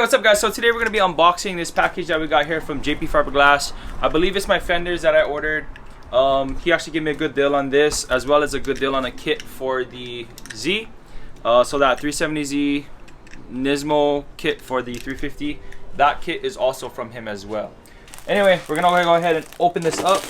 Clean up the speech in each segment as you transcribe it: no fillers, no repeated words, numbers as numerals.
what's up guys? So today we're going to be unboxing this package that we got here from JP Fiberglass. I believe it's my fenders that I ordered. He actually gave me a good deal on this, as well as a good deal on a kit for the Z. So that 370Z Nismo kit for the 350, that kit is also from him as well. Anyway, we're going to go ahead and open this up.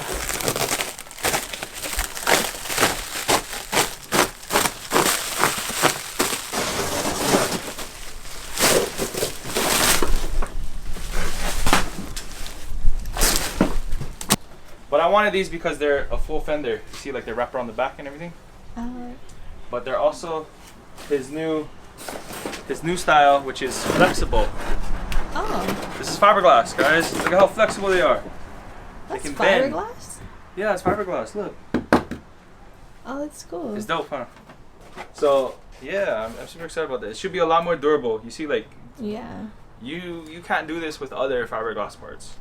But I wanted these because they're a full fender. You see, like they wrap around the back and everything. But they're also his new style, which is flexible. Oh. This is fiberglass, guys. Look at how flexible they are. That's they can fiberglass? Bend. Yeah, it's fiberglass. Look. Oh, that's cool. It's dope, huh? So yeah, I'm super excited about this. It should be a lot more durable. You see, like you can't do this with other fiberglass parts.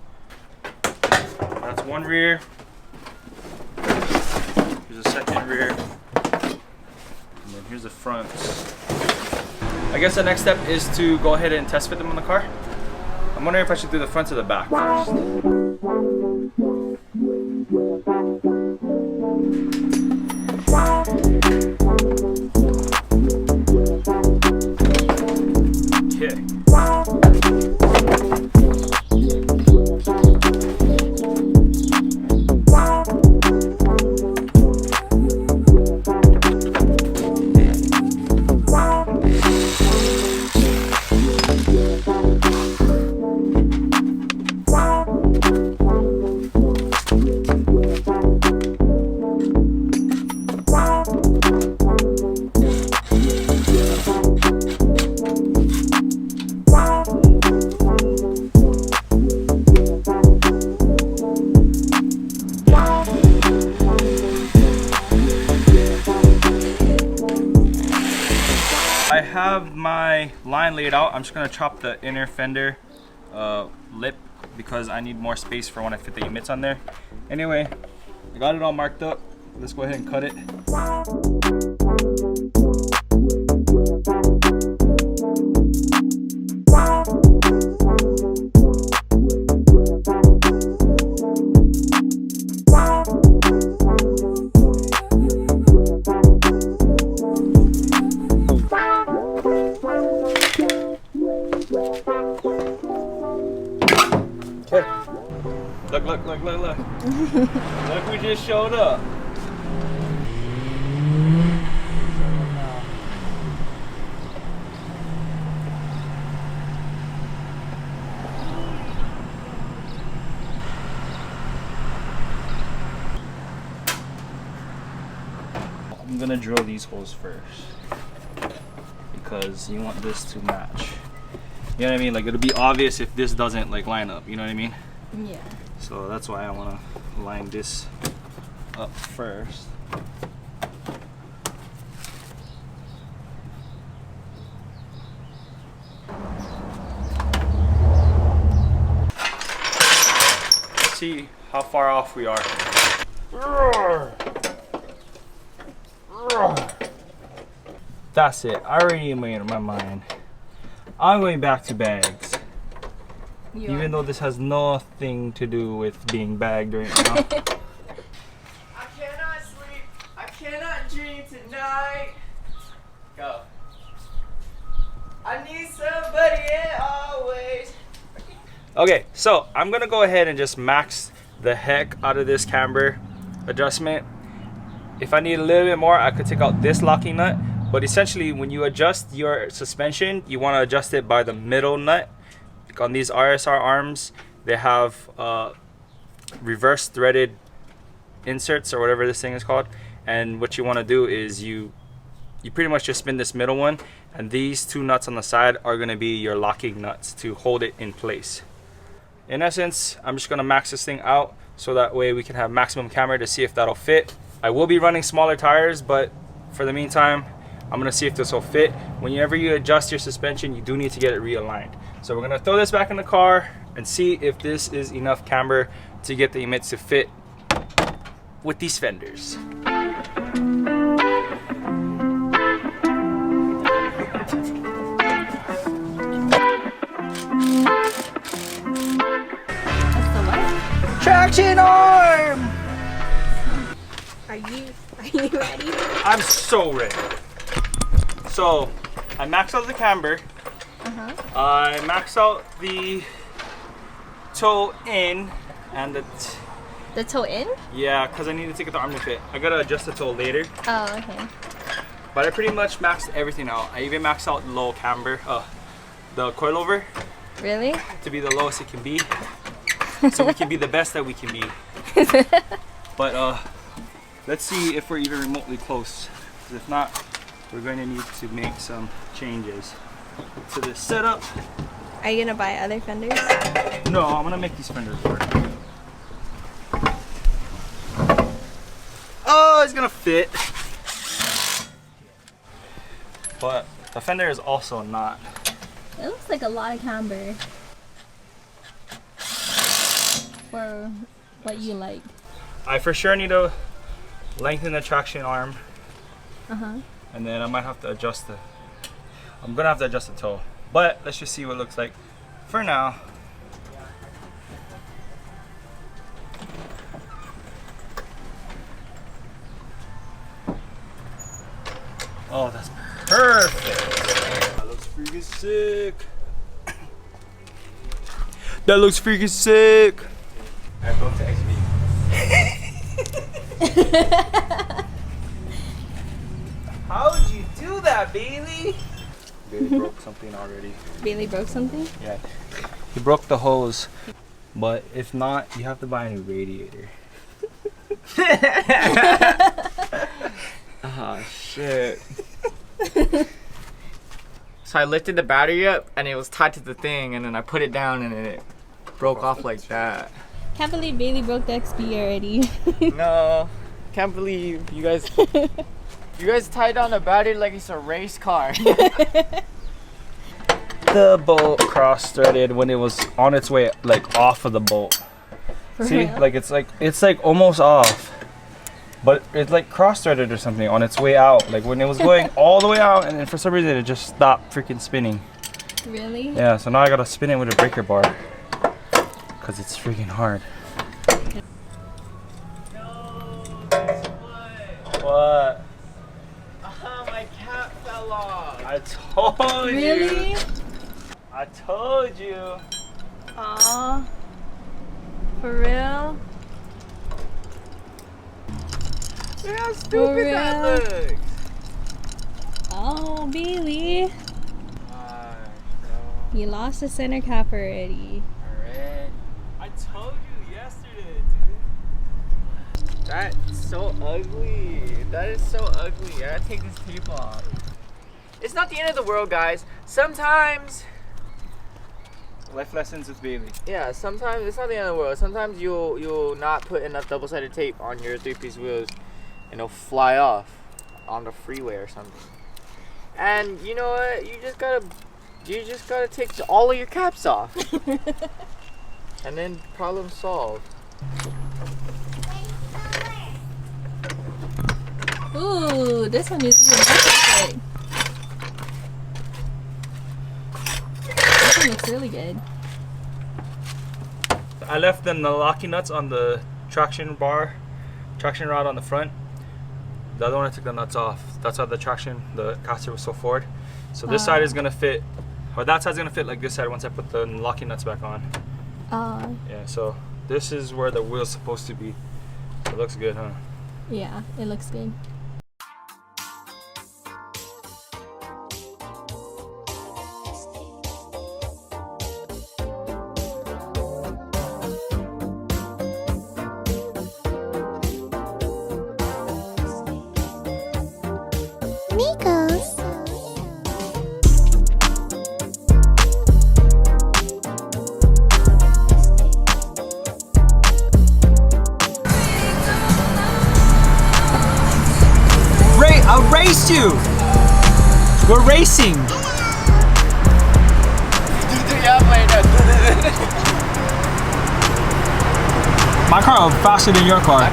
That's one rear. Here's a second rear. And then here's the front. I guess the next step is to go ahead and test fit them on the car. I'm wondering if I should do the front or the back first. Okay. I have my line laid out. I'm just gonna chop the inner fender lip because I need more space for when I fit the emits on there. Anyway, I got it all marked up. Let's go ahead and cut it. Okay. Look. Look who just showed up. I'm gonna drill these holes first because you want this to match. You know what I mean? Like it'll be obvious if this doesn't like line up, you know what I mean? Yeah. So that's why I want to line this up first. Let's see how far off we are. That's it. I already made up my mind. I'm going back to bags. Even though this has nothing to do with being bagged right now. I cannot sleep. I cannot dream tonight. Go. I need somebody always. Okay, so I'm gonna go ahead and just max the heck out of this camber adjustment. If I need a little bit more, I could take out this locking nut. But essentially, when you adjust your suspension, you want to adjust it by the middle nut. Like on these RSR arms, they have reverse threaded inserts or whatever this thing is called. And what you want to do is you pretty much just spin this middle one, and these two nuts on the side are going to be your locking nuts to hold it in place. In essence, I'm just going to max this thing out so that way we can have maximum camber to see if that'll fit. I will be running smaller tires, but for the meantime, I'm gonna see if this will fit. Whenever you adjust your suspension, you do need to get it realigned. So we're gonna throw this back in the car and see if this is enough camber to get the emits to fit with these fenders. ready? I'm so ready. So, I maxed out the camber. I maxed out the toe in and The toe in? yeah, because I need to take the arm to fit. I gotta adjust the toe later. Oh, okay. But I pretty much maxed everything out. I even maxed out the low camber, the coilover, Really? to be the lowest it can be. So we can be the best that we can be. But let's see if we're even remotely close. 'Cause if not, we're going to need to make some changes to this setup. Are you gonna buy other fenders? No, I'm gonna make these fenders work. Oh, it's gonna fit. But the fender is also not. It looks like a lot of camber for what you like. I for sure need to lengthen the traction arm. And then I might have to adjust I'm gonna have to adjust the toe. But let's just see what it looks like for now. Oh, that's perfect. That looks freaking sick. That looks freaking sick. I broke the XP. How'd you do that, Bailey? Bailey broke something already. Bailey broke something? Yeah. He broke the hose. But if not, you have to buy a new radiator. Oh shit. So I lifted the battery up and it was tied to the thing, and then I put it down and it broke off like that. Can't believe Bailey broke the XP already. No, can't believe you guys. You guys tied down the battery like it's a race car. The bolt cross-threaded when it was on its way like off of the bolt. For See, real? like it's like almost off, but it's like cross-threaded or something on its way out. Like when it was going all the way out, and then for some reason it just stopped freaking spinning. Really? Yeah, so now I gotta spin it with a breaker bar because it's freaking hard. What? My cap fell off. I told you. Really? I told you. Aw. For real? Look how For stupid that real? looks. Oh, Bailey. You lost the center cap already. I told you yesterday, dude. That's so ugly. That is so ugly. I gotta take this tape off. It's not the end of the world, guys. Sometimes, Life lessons with Bailey. yeah, sometimes it's not the end of the world. Sometimes you'll not put enough double-sided tape on your 3-piece wheels and it'll fly off on the freeway or something. And you know what? You just gotta take all of your caps off. And then problem solved. Ooh, this one is even perfect. This one looks really good. I left them the locking nuts on the traction rod on the front. The other one I took the nuts off. That's why the caster was so forward. So this side is gonna fit, or that side's gonna fit like this side once I put the locking nuts back on. Yeah, so this is where the wheel's supposed to be. It looks good, huh? Yeah, it looks good. I'll race you! We're racing! My car is faster than your car.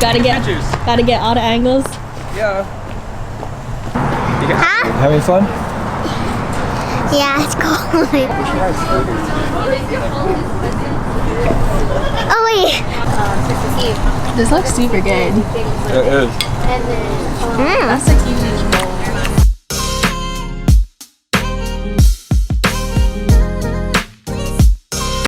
Gotta get all the angles. Yeah. Huh? Having fun? Yeah, it's cold. Oh wait. This looks super good. It is. That's like you.